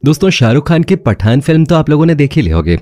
दोस्तों, शाहरुख खान की पठान फिल्म तो आप लोगों ने देख ही ली होगी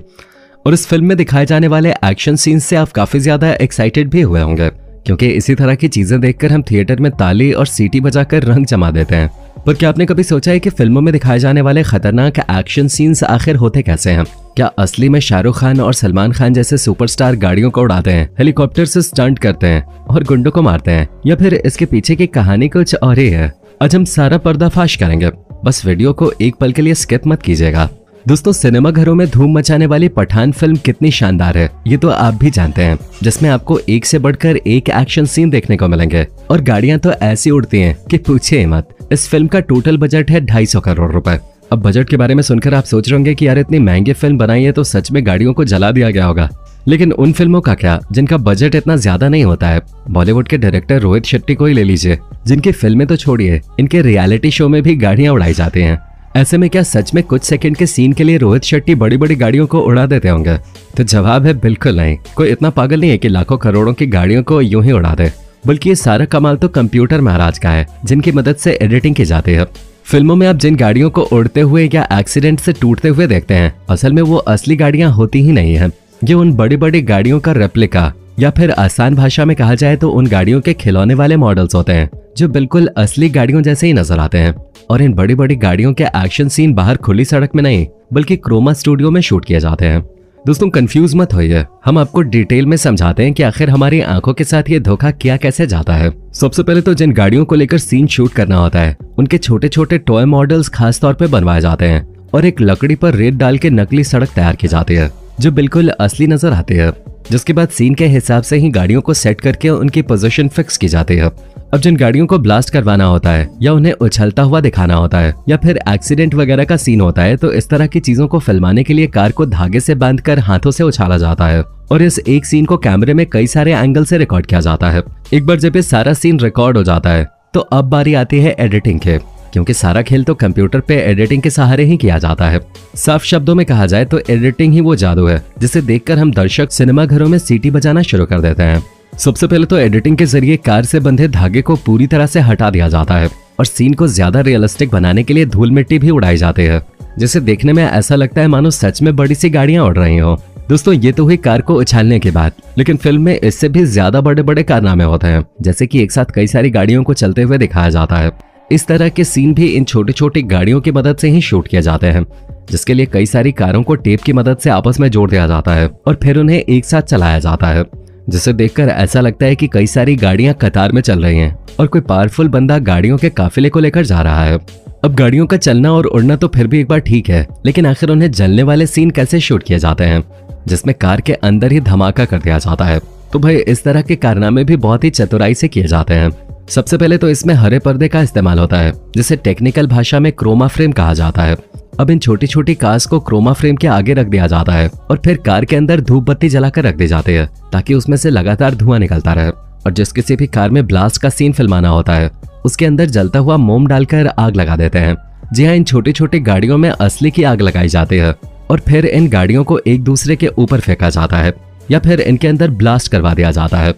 और इस फिल्म में दिखाए जाने वाले एक्शन सीन्स से आप काफी ज्यादा एक्साइटेड भी हुए होंगे, क्योंकि इसी तरह की चीजें देखकर हम थिएटर में ताली और सीटी बजाकर रंग जमा देते हैं। पर क्या आपने कभी सोचा है कि फिल्मों में दिखाए जाने वाले खतरनाक एक्शन सीन्स आखिर होते कैसे हैं? क्या असली में शाहरुख खान और सलमान खान जैसे सुपरस्टार गाड़ियों को उड़ाते हैं, हेलीकॉप्टर से स्टंट करते हैं और गुंडों को मारते हैं, या फिर इसके पीछे की कहानी कुछ और ही है? आज हम सारा पर्दाफाश करेंगे, बस वीडियो को एक पल के लिए स्किप मत कीजिएगा। दोस्तों, सिनेमा घरों में धूम मचाने वाली पठान फिल्म कितनी शानदार है ये तो आप भी जानते हैं, जिसमें आपको एक से बढ़कर एक एक्शन सीन देखने को मिलेंगे और गाड़ियां तो ऐसी उड़ती हैं कि पूछिए मत। इस फिल्म का टोटल बजट है 250 करोड़ रुपए। अब बजट के बारे में सुनकर आप सोच रहे होंगे कि यार इतनी महंगी फिल्म बनाई है तो सच में गाड़ियों को जला दिया गया होगा, लेकिन उन फिल्मों का क्या जिनका बजट इतना ज्यादा नहीं होता है। बॉलीवुड के डायरेक्टर रोहित शेट्टी को ही ले लीजिए, जिनकी फिल्में तो छोड़िए, इनके रियलिटी शो में भी गाड़ियां उड़ाई जाती हैं। ऐसे में क्या सच में कुछ सेकंड के सीन के लिए रोहित शेट्टी बड़ी बड़ी गाड़ियों को उड़ा देते होंगे? तो जवाब है बिल्कुल नहीं। कोई इतना पागल नहीं है कि लाखों करोड़ों की गाड़ियों को यूं ही उड़ा दे, बल्कि ये सारा कमाल तो कंप्यूटर महाराज का है, जिनकी मदद से एडिटिंग की जाती है। फिल्मों में आप जिन गाड़ियों को उड़ते हुए या एक्सीडेंट से टूटते हुए देखते हैं, असल में वो असली गाड़ियां होती ही नहीं है। ये उन बड़ी बड़ी गाड़ियों का रेप्लिका, या फिर आसान भाषा में कहा जाए तो उन गाड़ियों के खिलौने वाले मॉडल्स होते हैं, जो बिल्कुल असली गाड़ियों जैसे ही नजर आते हैं। और इन बड़ी बड़ी गाड़ियों के एक्शन सीन बाहर खुली सड़क में नहीं, बल्कि क्रोमा स्टूडियो में शूट किए जाते हैं। दोस्तों, कंफ्यूज मत होइए, हम आपको डिटेल में समझाते हैं कि आखिर हमारी आंखों के साथ ये धोखा किया कैसे जाता है। सबसे पहले तो जिन गाड़ियों को लेकर सीन शूट करना होता है, उनके छोटे छोटे टॉय मॉडल्स खास तौर पे बनवाए जाते हैं और एक लकड़ी पर रेत डाल के नकली सड़क तैयार की जाती है, जो बिल्कुल असली नजर आती है। जिसके बाद सीन के हिसाब से ही गाड़ियों को सेट करके उनकी पोजीशन फिक्स की जाती है। अब जिन गाड़ियों को ब्लास्ट करवाना होता है, या उन्हें उछलता हुआ दिखाना होता है, या फिर एक्सीडेंट वगैरह का सीन होता है, तो इस तरह की चीजों को फिल्माने के लिए कार को धागे से बांधकर हाथों से उछाला जाता है और इस एक सीन को कैमरे में कई सारे एंगल से रिकॉर्ड किया जाता है। एक बार जब ये सारा सीन रिकॉर्ड हो जाता है, तो अब बारी आती है एडिटिंग के, क्योंकि सारा खेल तो कंप्यूटर पे एडिटिंग के सहारे ही किया जाता है। साफ शब्दों में कहा जाए तो एडिटिंग ही वो जादू है जिसे देखकर हम दर्शक सिनेमा घरों में सीटी बजाना शुरू कर देते हैं। सबसे पहले तो एडिटिंग के जरिए कार से बंधे धागे को पूरी तरह से हटा दिया जाता है और सीन को ज्यादा रियलिस्टिक बनाने के लिए धूल मिट्टी भी उड़ाई जाती है, जिसे देखने में ऐसा लगता है मानो सच में बड़ी सी गाड़ियां उड़ रही हो। दोस्तों, ये तो हुई कार को उछालने के बाद, लेकिन फिल्म में इससे भी ज्यादा बड़े बड़े कारनामे होते हैं, जैसे कि एक साथ कई सारी गाड़ियों को चलते हुए दिखाया जाता है। इस तरह के सीन भी इन छोटी छोटी गाड़ियों की मदद से ही शूट किए जाते हैं, जिसके लिए कई सारी कारों को टेप की मदद से आपस में जोड़ दिया जाता है और फिर उन्हें एक साथ चलाया जाता है, जिसे देखकर ऐसा लगता है कि कई सारी गाड़ियां कतार में चल रही हैं और कोई पावरफुल बंदा गाड़ियों के काफिले को लेकर जा रहा है। अब गाड़ियों का चलना और उड़ना तो फिर भी एक बार ठीक है, लेकिन आखिर उन्हें जलने वाले सीन कैसे शूट किए जाते हैं, जिसमें कार के अंदर ही धमाका कर दिया जाता है? तो भाई, इस तरह के कारनामे भी बहुत ही चतुराई से किए जाते हैं। सबसे पहले तो इसमें हरे पर्दे का इस्तेमाल होता है, जिसे टेक्निकल भाषा में क्रोमा फ्रेम कहा जाता है। अब इन छोटी छोटी कार्स को क्रोमा फ्रेम के आगे रख दिया जाता है और फिर कार के अंदर धूप बत्ती जलाकर रख दी जाती है, ताकि उसमें से लगातार धुआं निकलता रहे। और जिस किसी भी कार में ब्लास्ट का सीन फिल्माना होता है, उसके अंदर जलता हुआ मोम डालकर आग लगा देते हैं। जी हाँ, इन छोटी छोटी गाड़ियों में असली की आग लगाई जाती है और फिर इन गाड़ियों को एक दूसरे के ऊपर फेंका जाता है, या फिर इनके अंदर ब्लास्ट करवा दिया जाता है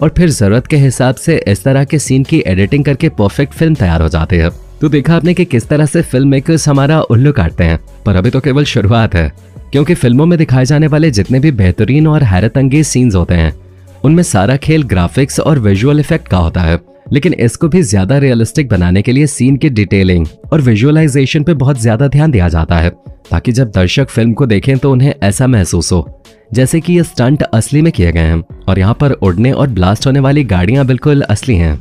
और फिर जरूरत के हिसाब से इस तरह के सीन की एडिटिंग करके परफेक्ट फिल्म तैयार हो जाती है। तो देखा आपने कि किस तरह से फिल्म मेकर्स हमारा उल्लू काटते हैं, पर अभी तो केवल शुरुआत है, क्योंकि फिल्मों में दिखाए जाने वाले जितने भी बेहतरीन और हैरत अंगेज सीन्स होते हैं, उनमें सारा खेल ग्राफिक्स और विजुअल इफेक्ट का होता है। लेकिन इसको भी ज्यादा रियलिस्टिक बनाने के लिए सीन की डिटेलिंग और विजुअलाइजेशन पे बहुत ज्यादा ध्यान दिया जाता है, ताकि जब दर्शक फिल्म को देखें तो उन्हें ऐसा महसूस हो जैसे कि ये स्टंट असली में किए गए हैं और यहाँ पर उड़ने और ब्लास्ट होने वाली गाड़ियां बिल्कुल असली हैं।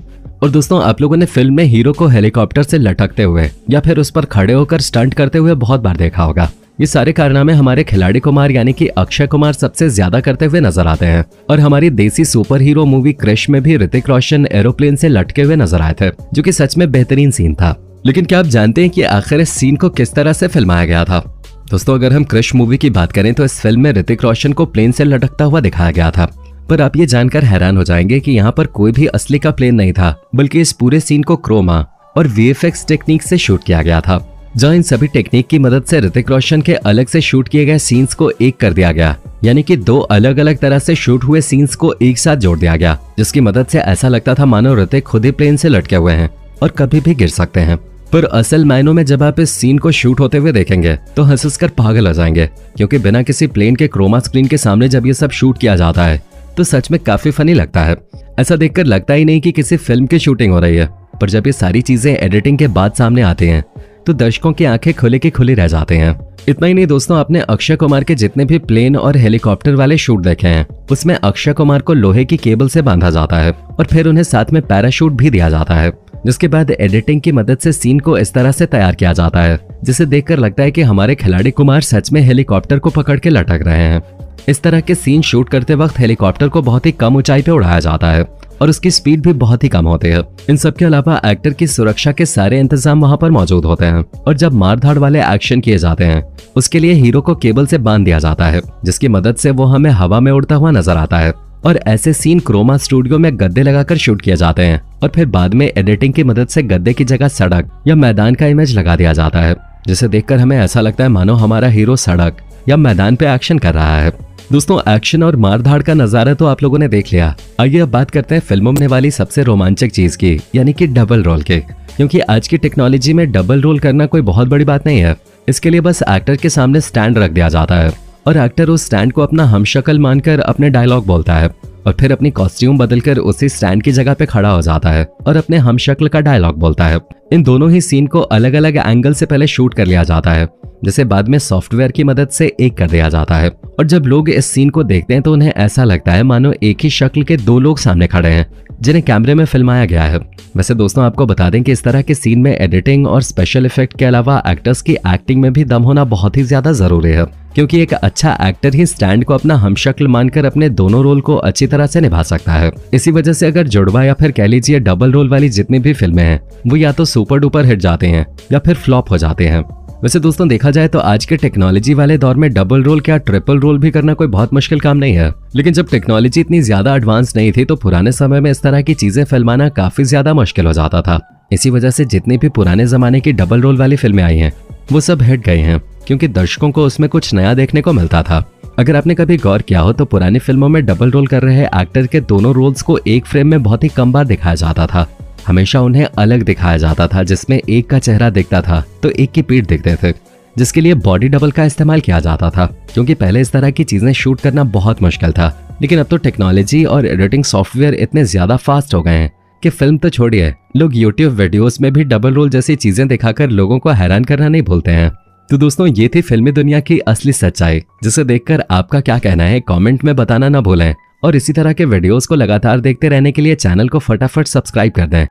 और दोस्तों, आप लोगों ने फिल्म में हीरो को हेलीकॉप्टर से लटकते हुए या फिर उस पर खड़े होकर स्टंट करते हुए बहुत बार देखा होगा। ये सारे कारनामे हमारे खिलाड़ी कुमार यानी कि अक्षय कुमार सबसे ज्यादा करते हुए नजर आते हैं और हमारी देसी सुपर हीरो मूवी क्रिश में भी ऋतिक रोशन एरोप्लेन से लटके हुए नजर आए थे, जो कि सच में बेहतरीन सीन था। लेकिन क्या आप जानते हैं कि आखिर इस सीन को किस तरह से फिल्माया गया था? दोस्तों, अगर हम क्रिश मूवी की बात करें तो इस फिल्म में ऋतिक रोशन को प्लेन से लटकता हुआ दिखाया गया था, पर आप ये जानकर हैरान हो जाएंगे कि यहाँ पर कोई भी असली का प्लेन नहीं था, बल्कि इस पूरे सीन को क्रोमा और वीएफएक्स टेक्निक से शूट किया गया था, जहाँ इन सभी टेक्निक की मदद से ऋतिक रोशन के अलग से शूट किए गए सीन्स को एक कर दिया गया, यानी कि दो अलग अलग तरह से शूट हुए सीन्स को एक साथ जोड़ दिया गया, जिसकी मदद से ऐसा लगता था मानो ऋतिक खुद ही प्लेन से लटके हुए हैं और कभी भी गिर सकते हैं। पर असल मायनों में जब आप इस सीन को शूट होते हुए देखेंगे तो हंस कर पागल हो जाएंगे, क्योंकि बिना किसी प्लेन के क्रोमा स्क्रीन के सामने जब ये सब शूट किया जाता है तो सच में काफी फनी लगता है। ऐसा देखकर लगता ही नहीं कि किसी फिल्म की शूटिंग हो रही है। पर जब ये सारी चीजें एडिटिंग के बाद सामने आती हैं तो दर्शकों की आंखें खुले की खुली रह जाते हैं। इतना ही नहीं दोस्तों, आपने अक्षय कुमार के जितने भी प्लेन और हेलीकॉप्टर वाले शूट देखे हैं उसमें अक्षय कुमार को लोहे की केबल से बांधा जाता है और फिर उन्हें साथ में पैराशूट भी दिया जाता है, जिसके बाद एडिटिंग की मदद से सीन को इस तरह से तैयार किया जाता है जिसे देखकर लगता है कि हमारे खिलाड़ी कुमार सच में हेलीकॉप्टर को पकड़ के लटक रहे हैं। इस तरह के सीन शूट करते वक्त हेलीकॉप्टर को बहुत ही कम ऊंचाई पे उड़ाया जाता है और उसकी स्पीड भी बहुत ही कम होती है। इन सब के अलावा एक्टर की सुरक्षा के सारे इंतजाम वहां पर मौजूद होते हैं और जब मारधाड़ वाले एक्शन किए जाते हैं उसके लिए हीरो को केबल से बांध दिया जाता है, जिसकी मदद से वो हमें हवा में उड़ता हुआ नजर आता है। और ऐसे सीन क्रोमा स्टूडियो में गद्दे लगाकर शूट किए जाते हैं और फिर बाद में एडिटिंग की मदद से गद्दे की जगह सड़क या मैदान का इमेज लगा दिया जाता है, जिसे देखकर हमें ऐसा लगता है मानो हमारा हीरो सड़क या मैदान पे एक्शन कर रहा है। दोस्तों, एक्शन और मारधाड़ का नजारा तो आप लोगों ने देख लिया। आइए अब बात करते हैं फिल्मों में वाली सबसे रोमांचक चीज की, यानी कि डबल रोल के। क्योंकि आज की टेक्नोलॉजी में डबल रोल करना कोई बहुत बड़ी बात नहीं है। इसके लिए बस एक्टर के सामने स्टैंड रख दिया जाता है और एक्टर उस स्टैंड को अपना हमशक्ल मानकर अपने डायलॉग बोलता है और फिर अपनी कॉस्ट्यूम बदलकर उसी स्टैंड की जगह पे खड़ा हो जाता है और अपने हमशक्ल का डायलॉग बोलता है। इन दोनों ही सीन को अलग अलग एंगल से पहले शूट कर लिया जाता है, जिसे बाद में सॉफ्टवेयर की मदद से एक कर दिया जाता है। और जब लोग इस सीन को देखते हैं तो उन्हें ऐसा लगता है मानो एक ही शक्ल के दो लोग सामने खड़े हैं जिन्हें कैमरे में फिल्माया गया है। वैसे दोस्तों, आपको बता दें कि इस तरह के सीन में एडिटिंग और स्पेशल इफेक्ट के अलावा एक्टर्स की एक्टिंग में भी दम होना बहुत ही ज्यादा जरूरी है, क्योंकि एक अच्छा एक्टर ही स्टैंड को अपना हमशक्ल मानकर अपने दोनों रोल को अच्छी तरह से निभा सकता है। इसी वजह से अगर जुड़वा या फिर कह लीजिए डबल रोल वाली जितनी भी फिल्में हैं वो या तो सुपर डुपर हिट जाते हैं या फिर फ्लॉप हो जाते हैं। वैसे दोस्तों, देखा जाए तो आज के टेक्नोलॉजी वाले दौर में डबल रोल क्या ट्रिपल रोल भी करना कोई बहुत मुश्किल काम नहीं है। लेकिन जब टेक्नोलॉजी इतनी ज्यादा एडवांस नहीं थी तो पुराने समय में इस तरह की चीजें फिल्माना काफी ज्यादा मुश्किल हो जाता था। इसी वजह से जितनी भी पुराने जमाने की डबल रोल वाली फिल्में आई हैं वो सब हिट गई हैं, क्योंकि दर्शकों को उसमें कुछ नया देखने को मिलता था। अगर आपने कभी गौर किया हो तो पुरानी फिल्मों में डबल रोल कर रहे एक्टर के दोनों रोल्स को एक फ्रेम में बहुत ही कम बार दिखाया जाता था। हमेशा उन्हें अलग दिखाया जाता था, जिसमें एक का चेहरा दिखता था तो एक की पीठ दिखते थे, जिसके लिए बॉडी डबल का इस्तेमाल किया जाता था। क्योंकि पहले इस तरह की चीजें शूट करना बहुत मुश्किल था, लेकिन अब तो टेक्नोलॉजी और एडिटिंग सॉफ्टवेयर इतने ज्यादा फास्ट हो गए हैं कि फिल्म तो छोड़िए, लोग यूट्यूब वीडियोस में भी डबल रोल जैसी चीजें दिखाकर लोगों को हैरान करना नहीं भूलते हैं। तो दोस्तों, ये थी फिल्मी दुनिया की असली सच्चाई, जिसे देखकर आपका क्या कहना है कमेंट में बताना ना भूलें। और इसी तरह के वीडियोस को लगातार देखते रहने के लिए चैनल को फटाफट सब्सक्राइब कर दें।